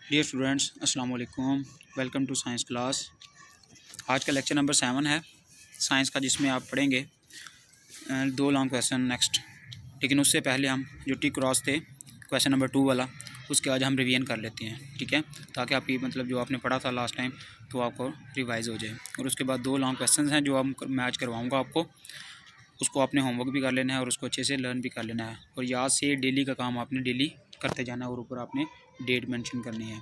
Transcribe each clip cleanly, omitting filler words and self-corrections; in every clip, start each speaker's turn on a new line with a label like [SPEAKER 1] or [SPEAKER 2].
[SPEAKER 1] Dear students, अस्सलाम वालेकुम। Welcome to science class. आज का लेक्चर नंबर 7 है साइंस का, जिसमें आप पढ़ेंगे दो लॉन्ग क्वेश्चन नेक्स्ट। लेकिन उससे पहले हम जो टी क्रॉस थे क्वेश्चन नंबर 2 वाला, उसके आज हम रिवीजन कर लेते हैं, ठीक है, ताकि आपकी जो आपने पढ़ा था लास्ट टाइम तो आपको रिवाइज़ हो जाए। और उसके बाद दो लॉन्ग क्वेश्चन हैं जो मैं आज करवाऊँगा आपको, उसको आपने होमवर्क भी कर लेना है और उसको अच्छे से लर्न भी कर लेना है। और याद से डेली का काम आपने डेली करते जाना है और ऊपर आपने डेट मेंशन करनी है।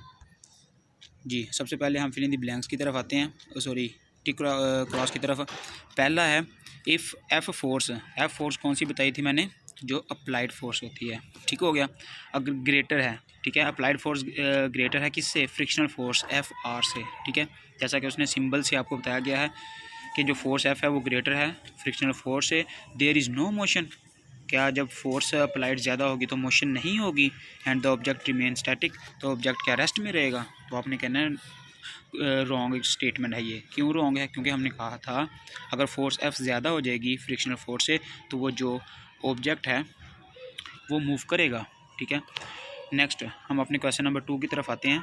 [SPEAKER 1] जी, सबसे पहले हम फिल इन द ब्लैंक्स की तरफ आते हैं, सॉरी टिक क्रॉस की तरफ। पहला है इफ़ एफ फोर्स कौन सी बताई थी मैंने, जो अप्लाइड फोर्स होती है, ठीक हो गया। अगर ग्रेटर है, ठीक है, अप्लाइड फोर्स ग्रेटर है किससे, फ्रिक्शनल फोर्स एफ आर से, ठीक है। जैसा कि उसने सिंबल से आपको बताया गया है कि जो फोर्स एफ है वो ग्रेटर है फ्रिक्शनल फोर्स से। देयर इज़ नो मोशन, क्या जब फोर्स अप्लाइड ज़्यादा होगी तो मोशन नहीं होगी। And the object remain static, तो ऑब्जेक्ट क्या रेस्ट में रहेगा। तो आपने कहना है रॉन्ग स्टेटमेंट है ये। क्यों रॉन्ग है, क्योंकि हमने कहा था अगर फोर्स एफ ज़्यादा हो जाएगी फ्रिक्शनल फोर्स से तो वो जो ऑब्जेक्ट है वो मूव करेगा, ठीक है। नेक्स्ट हम अपने क्वेश्चन नंबर 2 की तरफ आते हैं।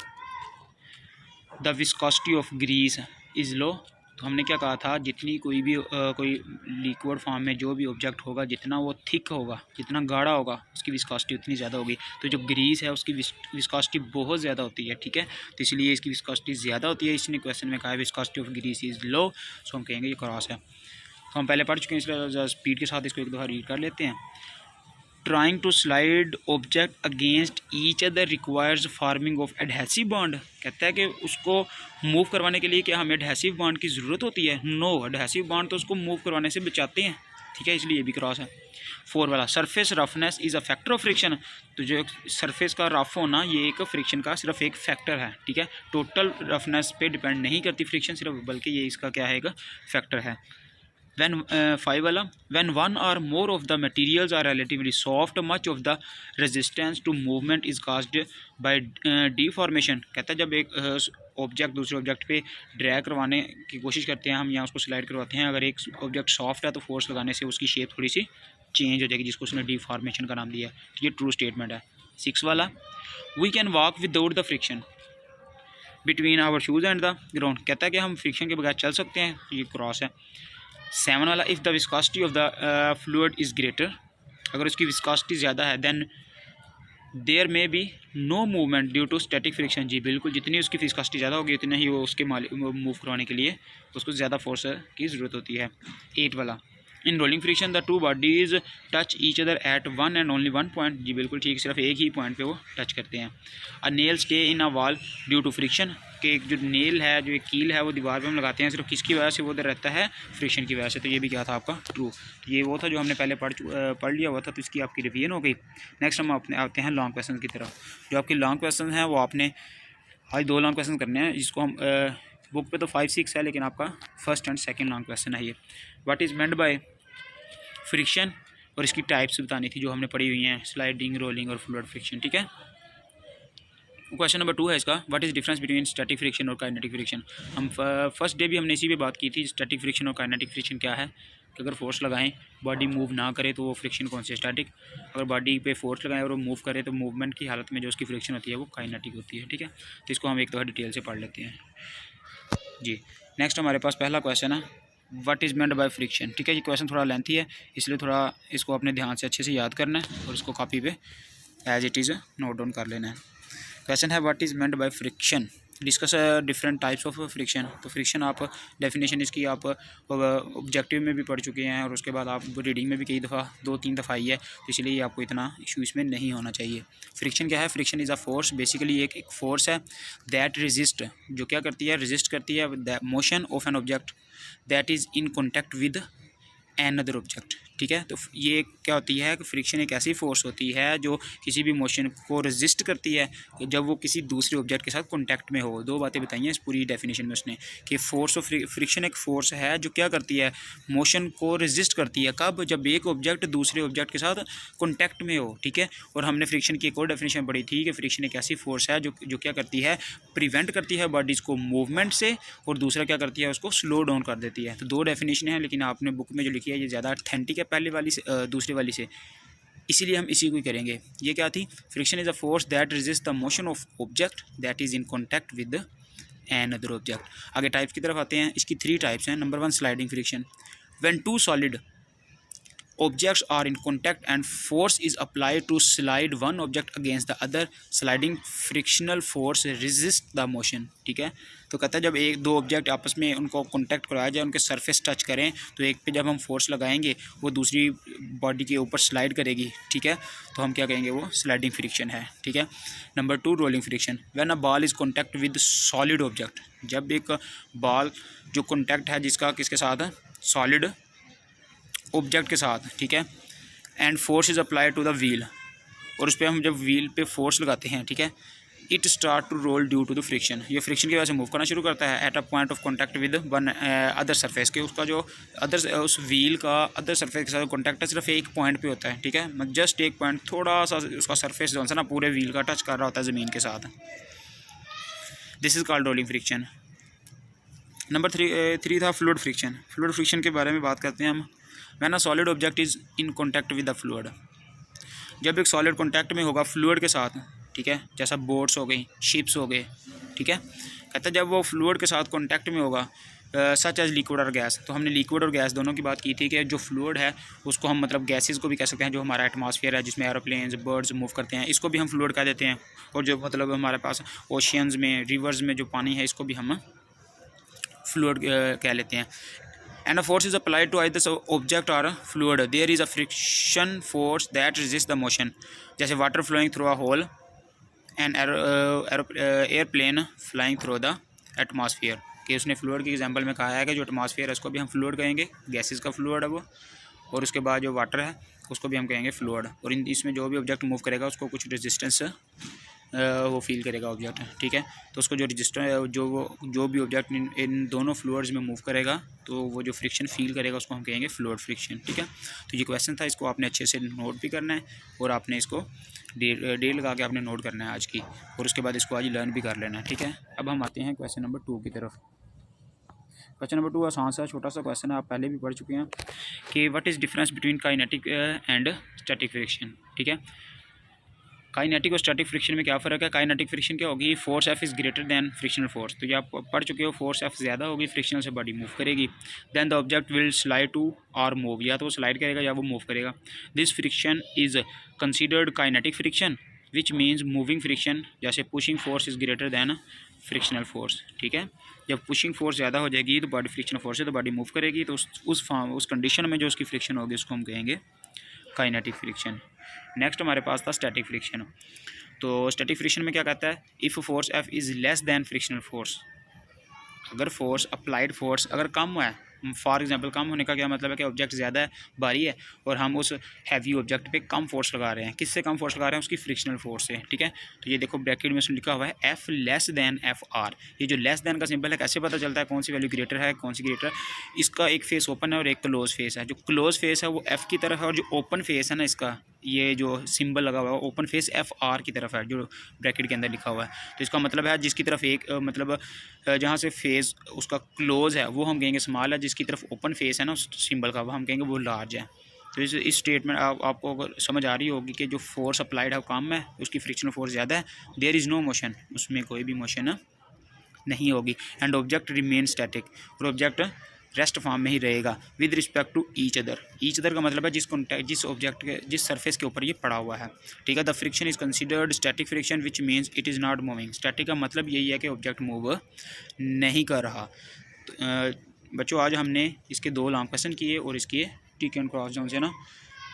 [SPEAKER 1] The viscosity of grease is low. तो हमने क्या कहा था, जितनी कोई लिक्विड फॉर्म में जो भी ऑब्जेक्ट होगा, जितना वो थिक होगा, जितना गाढ़ा होगा, उसकी विस्कोसिटी उतनी ज़्यादा होगी। तो जो ग्रीस है उसकी विस्कोसिटी बहुत ज़्यादा होती है, ठीक है। तो इसलिए इसकी विस्कोसिटी ज़्यादा होती है। इसने क्वेश्चन में कहा है viscosity of grease is low, so हम कहेंगे ये क्रॉस है। तो हम पहले पढ़ चुके हैं, इसलिए स्पीड के साथ इसको एक दफ़ा रीड कर लेते हैं। Trying to slide object against each other requires forming of adhesive bond. कहता है कि उसको मूव करवाने के लिए क्या हमें एडहेसिव बॉन्ड की ज़रूरत होती है। नो, एडहेसिव बॉन्ड तो उसको मूव करवाने से बचाते हैं, ठीक है, इसलिए ये भी क्रॉस है। 4 वाला surface roughness is a factor of friction. तो जो सरफेस का रफ होना ये एक फ्रिक्शन का सिर्फ एक फैक्टर है, ठीक है। टोटल रफनेस पे डिपेंड नहीं करती फ्रिक्शन सिर्फ, बल्कि ये इसका क्या है, एक फैक्टर है। When 5 वाला, when one or more of the materials are relatively soft, much of the resistance to movement is caused by deformation। कहता है जब एक ऑब्जेक्ट दूसरे ऑब्जेक्ट पे ड्रैग करवाने की कोशिश करते हैं हम, या उसको स्लाइड करवाते हैं, अगर एक ऑब्जेक्ट सॉफ्ट है तो फोर्स लगाने से उसकी शेप थोड़ी सी चेंज हो जाएगी, जिसको उसने डिफॉर्मेशन का नाम दिया है। तो ये ट्रू स्टेटमेंट है। 6 वाला, we can walk without the friction between our shoes and the ground. कहता है कि हम फ्रिक्शन के बगैर चल सकते हैं, ये क्रॉस है। 7 वाला, if the viscosity of the fluid is greater, अगर उसकी विस्कोसिटी ज़्यादा है, then there may be no movement due to static friction. जी बिल्कुल, जितनी उसकी विस्कोसिटी ज़्यादा होगी उतना ही वो उसके मूव करवाने के लिए उसको ज़्यादा फोर्स की ज़रूरत होती है। 8 वाला, in rolling friction the two bodies touch each other at one and only one point. जी बिल्कुल ठीक, सिर्फ एक ही पॉइंट पे वो टच करते हैं। A nail stay in a wall due to friction, कि जो नेल है, जो एक कील है, वो दीवार पे हम लगाते हैं सिर्फ किसकी वजह से, वो उधर रहता है फ्रिक्शन की वजह से। तो ये भी क्या था आपका ट्रू। तो ये वो था जो हमने पहले पढ़ लिया हुआ था, तो इसकी आपकी रिवीजन हो गई। नेक्स्ट हम अपने आते हैं लॉन्ग क्वेश्चन की तरफ। जो आपके लॉन्ग क्वेश्चन हैं वो आपने आज 2 लॉन्ग क्वेश्चन करने हैं, जिसको हम बुक पे तो 5-6 है, लेकिन आपका first and second long question है ये। What is meant by friction, और इसकी टाइप्स बतानी थी जो हमने पढ़ी हुई हैं, स्लाइडिंग, रोलिंग और फ्लूइड फ्रिक्शन, ठीक है। क्वेश्चन नंबर 2 है इसका, what is difference between static friction और काइनेटिक फ्रिक्शन। हम फर्स्ट डे भी हमने इसी पे बात की थी, स्टैटिक फ्रिक्शन और काइनेटिक फ्रिक्शन क्या है, कि अगर फोर्स लगाएं बॉडी मूव ना करे तो वो फ्रिक्शन कौन सी है, स्टैटिक। अगर बॉडी पे फोर्स लगाएं और वो मूव करे तो मूवमेंट की हालत में जो उसकी फ्रिक्शन होती है वो काइनेटिक होती है, ठीक है। तो इसको हम एक दफ़ा डिटेल से पढ़ लेते हैं जी। नेक्स्ट हमारे पास पहला क्वेश्चन है, what is meant by friction, ठीक है। ये क्वेश्चन थोड़ा लेंथी है, इसलिए थोड़ा इसको अपने ध्यान से अच्छे से याद करना है और इसको कॉपी पे as it is note down कर लेना है। क्वेश्चन है, what is meant by friction, discuss different types of friction. तो फ्रिक्शन आप डेफिनेशन इसकी आप ऑब्जेक्टिव में भी पढ़ चुके हैं और उसके बाद आप रीडिंग में भी कई दफ़ा 2-3 दफ़ा आई है, तो इसलिए आपको इतना इशू इसमें नहीं होना चाहिए। फ्रिक्शन क्या है, friction is a force, basically एक फोर्स है दैट रेजिस्ट, जो क्या करती है, रेजिस्ट करती है the motion of an object that is in contact with another object, ठीक है। तो ये क्या होती है कि फ्रिक्शन एक ऐसी फोर्स होती है जो किसी भी मोशन को रेजिस्ट करती है जब वो किसी दूसरे ऑब्जेक्ट के साथ कांटेक्ट में हो। 2 बातें बताई हैं इस पूरी डेफिनेशन में उसने, कि फोर्स ऑफ फ्रिक्शन एक फोर्स है जो क्या करती है, मोशन को रेजिस्ट करती है। कब, जब एक ऑब्जेक्ट दूसरे ऑब्जेक्ट के साथ कॉन्टैक्ट में हो, ठीक है। और हमने फ्रिक्शन की एक और डेफिनेशन पढ़ी थी कि फ्रिक्शन एक ऐसी फोर्स है जो क्या करती है, प्रिवेंट करती है बॉडीज़ को मूवमेंट से, और दूसरा क्या करती है, उसको स्लो डाउन कर देती है। तो 2 डेफिनेशन है, लेकिन आपने बुक में जो लिखी है ये ज़्यादा अथेंटिक है पहले वाली से दूसरी वाली से। इसीलिए हम इसी को ही करेंगे। ये क्या थी? Friction is a force that resist the motion of object that is in contact with another object. आगे टाइप्स की तरफ आते हैं। इसकी 3 टाइप्स हैं। Number 1 sliding friction, when two solid objects are in contact and force is applied to slide one object against the other, sliding frictional force resist the motion। ठीक है, तो कहता है जब एक दो ऑब्जेक्ट आपस में उनको कांटेक्ट कराया जाए, उनके सरफेस टच करें, तो एक पे जब हम फोर्स लगाएंगे वो दूसरी बॉडी के ऊपर स्लाइड करेगी। ठीक है, तो हम क्या कहेंगे? वो स्लाइडिंग फ्रिक्शन है। ठीक है। Number 2 rolling friction, when a ball is contact with solid object, जब एक बॉल जो कॉन्टैक्ट है जिसका किसके साथ है? सॉलिड ऑब्जेक्ट के साथ। ठीक है, and force is apply to the wheel, और उस पर हम जब व्हील पे फोर्स लगाते हैं, ठीक है, it start to roll due to the friction, ये फ्रिक्शन की वजह से मूव करना शुरू करता है। At a point of contact with one other surface के, उसका जो अदर उस व्हील का अदर सरफेस के साथ कॉन्टैक्ट है सिर्फ एक पॉइंट पे होता है। ठीक है, जस्ट एक पॉइंट, थोड़ा सा उसका सरफेस जो है ना पूरे व्हील का टच कर रहा होता है ज़मीन के साथ। This is called rolling friction. Number 3 था फ्लूइड फ्रिक्शन। फ्लूइड फ्रिक्शन के बारे में बात करते हैं हम। When a solid object is in contact with the fluid, जब एक सॉलिड कॉन्टैक्ट में होगा फ्लूइड के साथ, ठीक है, जैसा बोट्स हो गई, शिप्स हो गए, ठीक है, कहता है जब वो फ्लूइड के साथ कॉन्टैक्ट में होगा, सच एज लिक्विड और गैस, तो हमने लिक्विड और गैस दोनों की बात की थी कि जो फ्लूइड है उसको हम मतलब गैसेस को भी कह सकते हैं, जो हमारा एटमॉस्फेयर है जिसमें एरोप्लेन्स बर्ड्स मूव करते हैं, इसको भी हम फ्लूइड कह देते हैं। और जो मतलब हमारे पास ओशियंस में, रिवर्स में जो पानी है, इसको भी हम फ्लूइड कह लेते हैं। And a force is applied to either object or fluid. There is a friction force that resists the motion. जैसे water flowing through a hole and airplane flying through the atmosphere, कि उसने fluid की example में कहा है कि जो atmosphere है उसको भी हम फ्लूइड कहेंगे, गैसेस का फ्लूइड है वो, और उसके बाद जो वाटर है उसको भी हम कहेंगे फ्लूइड। और इसमें जो भी ऑब्जेक्ट मूव करेगा उसको कुछ रेजिस्टेंस वो फील करेगा ऑब्जेक्ट। ठीक है, तो उसको जो रजिस्टर जो भी ऑब्जेक्ट इन दोनों फ्लूइड्स में मूव करेगा तो वो जो फ्रिक्शन फील करेगा उसको हम कहेंगे फ्लूइड फ्रिक्शन। ठीक है, तो ये क्वेश्चन था, इसको आपने अच्छे से नोट भी करना है और आपने इसको डे लगा के आपने नोट करना है आज की, और उसके बाद इसको आज लर्न भी कर लेना है। ठीक है, अब हम आते हैं क्वेश्चन नंबर 2 की तरफ। क्वेश्चन नंबर 2 आसान सा छोटा सा क्वेश्चन है, आप पहले भी पढ़ चुके हैं कि what is difference between kinetic and static friction. ठीक है, काइनेटिक और स्टैटिक फ्रिक्शन में क्या फ़र्क है? काइनेटिक फ्रिक्शन क्या होगी? Force F is greater than frictional force, तो ये आप पढ़ चुके हो, फोर्स एफ ज़्यादा होगी, फ्रिक्शनल से बॉडी मूव करेगी। Then the object will slide to और मूव, या तो वो स्लाइड करेगा या वो मूव करेगा। This friction is considered kinetic friction which means moving friction, जैसे pushing force is greater than frictional force. ठीक है, जब पुशिंग फोर्स ज़्यादा हो जाएगी तो बॉडी फ्रिक्शनल फोर्स है तो बॉडी मूव करेगी, तो उस कंडीशन में जो उसकी फ्रिक्शन होगी उसको हम कहेंगे काइनेटिक फ्रिक्शन। नेक्स्ट हमारे पास था स्टैटिक फ्रिक्शन। तो स्टैटिक फ्रिक्शन में क्या कहता है? If force F is less than frictional force, अगर फोर्स अप्लाइड फोर्स अगर कम है, फॉर एग्जांपल कम होने का क्या मतलब है कि ऑब्जेक्ट ज़्यादा है, भारी है, और हम उस हैवी ऑब्जेक्ट पे कम फोर्स लगा रहे हैं। किससे कम फोर्स लगा रहे हैं? उसकी फ्रिक्शनल फोर्स से। ठीक है, तो ये देखो ब्रैकेट में उसने लिखा हुआ है F less than F R. ये जो लेस दैन का सिंबल है, कैसे पता चलता है कौन सी वैल्यू ग्रेटर है कौन सी ग्रेटर? इसका एक फेस ओपन है और एक क्लोज फेस है। जो क्लोज फेस है वो एफ की तरफ है, और जो ओपन फेस है ना, इसका ये जो सिंबल लगा हुआ है ओपन फेस एफ आर की तरफ है, जो ब्रैकेट के अंदर लिखा हुआ है। तो इसका मतलब है जिसकी तरफ एक मतलब जहाँ से फेस उसका क्लोज है वो हम कहेंगे स्मॉल है, जिसकी तरफ ओपन फेस है ना उस सिंबल का, वो हम कहेंगे वो लार्ज है। तो इस स्टेटमेंट आपको अगर समझ आ रही होगी कि जो फोर्स अप्लाइड है वो कम है, उसकी फ्रिक्शनल फोर्स ज़्यादा है, देयर इज़ नो मोशन, उसमें कोई भी मोशन नहीं होगी, एंड ऑब्जेक्ट रिमेन स्टैटिक, और ऑब्जेक्ट रेस्ट फॉर्म में ही रहेगा with respect to each other. Each other का मतलब है जिस ऑब्जेक्ट के जिस सरफेस के ऊपर ये पड़ा हुआ है। ठीक है, the friction is considered static friction which means it is not moving. Static का मतलब यही है कि ऑब्जेक्ट मूव नहीं कर रहा। बच्चों आज हमने इसके 2 लॉन्ग क्वेश्चन किए और इसके टिक एंड क्रॉस जोन से ना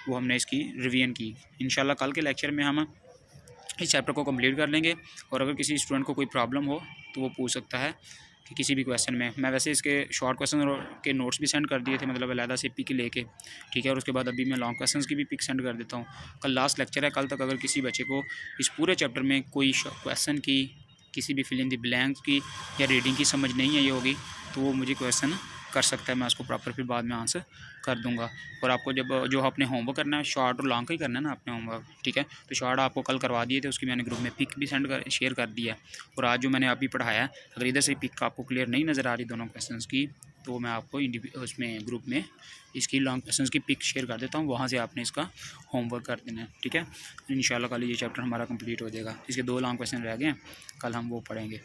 [SPEAKER 1] वो हमने इसकी रिवीजन की। इंशाल्लाह कल के लेक्चर में हम इस चैप्टर को कंप्लीट कर लेंगे, और अगर किसी स्टूडेंट को कोई प्रॉब्लम हो तो वो पूछ सकता है कि किसी भी क्वेश्चन में। मैं वैसे इसके शॉर्ट क्वेश्चन के नोट्स भी सेंड कर दिए थे, मतलब अलहदा से पिक लेके। ठीक है, और उसके बाद अभी मैं लॉन्ग क्वेश्चंस की भी पिक सेंड कर देता हूँ। कल लास्ट लेक्चर है, कल तक अगर किसी बच्चे को इस पूरे चैप्टर में कोई क्वेश्चन की, किसी भी फिल इन द ब्लैंक्स की या रीडिंग की समझ नहीं आई होगी तो वो मुझे क्वेश्चन कर सकता है, मैं उसको प्रॉपर फिर बाद में आंसर कर दूंगा। और आपको जब जो आपने होमवर्क करना है शॉर्ट और लॉन्ग का ही करना है ना आपने होमवर्क। ठीक है, तो शॉर्ट आपको कल करवा दिए थे, उसकी मैंने ग्रुप में पिक भी शेयर कर दिया है। और आज जो मैंने अभी पढ़ाया है, अगर इधर से पिक आपको क्लियर नहीं नज़र आ रही दोनों क्वेश्चंस की, तो मैं आपको उसमें ग्रुप में इसकी लॉन्ग क्वेश्चंस की पिक शेयर कर देता हूँ, वहाँ से आपने इसका होमवर्क कर देना है, ठीक है। इंशाल्लाह कल ये चैप्टर हमारा कंप्लीट हो जाएगा। इसके 2 लॉन्ग क्वेश्चन रह गए हैं, कल हम वो पढ़ेंगे।